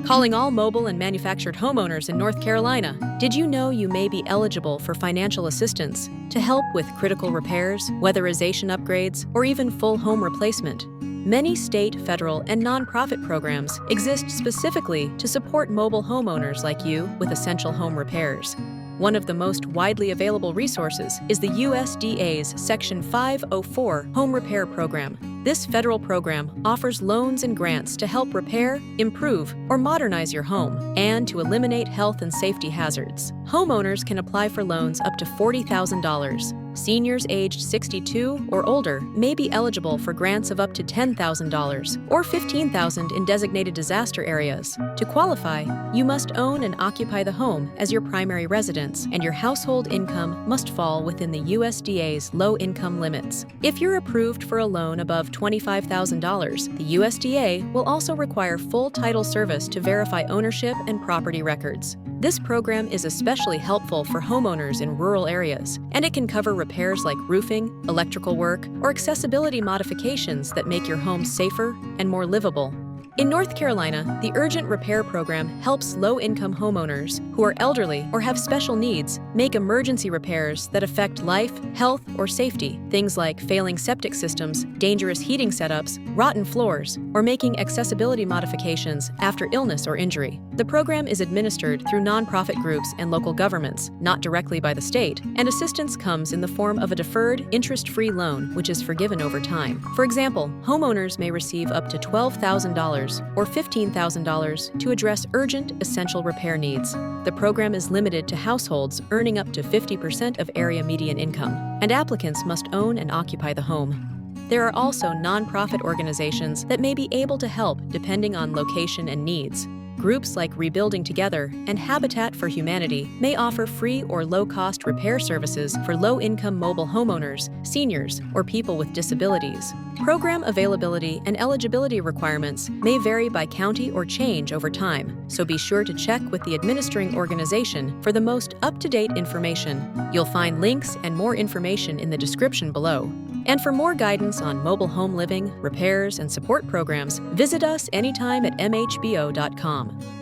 Calling all mobile and manufactured homeowners in North Carolina. Did you know you may be eligible for financial assistance to help with critical repairs, weatherization upgrades, or even full home replacement? Many state, federal, and nonprofit programs exist specifically to support mobile homeowners like you with essential home repairs. One of the most widely available resources is the USDA's Section 504 Home Repair Program. This federal program offers loans and grants to help repair, improve, or modernize your home, and to eliminate health and safety hazards. Homeowners can apply for loans up to $40,000. Seniors aged 62 or older may be eligible for grants of up to $10,000 or $15,000 in designated disaster areas. To qualify, you must own and occupy the home as your primary residence, and your household income must fall within the USDA's low-income limits. If you're approved for a loan above $25,000, the USDA will also require full title service to verify ownership and property records. This program is especially helpful for homeowners in rural areas, and it can cover repairs like roofing, electrical work, or accessibility modifications that make your home safer and more livable. In North Carolina, the Urgent Repair Program helps low-income homeowners who are elderly or have special needs make emergency repairs that affect life, health, or safety. Things like failing septic systems, dangerous heating setups, rotten floors, or making accessibility modifications after illness or injury. The program is administered through nonprofit groups and local governments, not directly by the state, and assistance comes in the form of a deferred, interest-free loan, which is forgiven over time. For example, homeowners may receive up to $12,000 or $15,000 to address urgent, essential repair needs. The program is limited to households earning up to 50% of area median income, and applicants must own and occupy the home. There are also nonprofit organizations that may be able to help depending on location and needs. Groups like Rebuilding Together and Habitat for Humanity may offer free or low-cost repair services for low-income mobile homeowners, seniors, or people with disabilities. Program availability and eligibility requirements may vary by county or change over time, so be sure to check with the administering organization for the most up-to-date information. You'll find links and more information in the description below. And for more guidance on mobile home living, repairs, and support programs, visit us anytime at MHBO.com.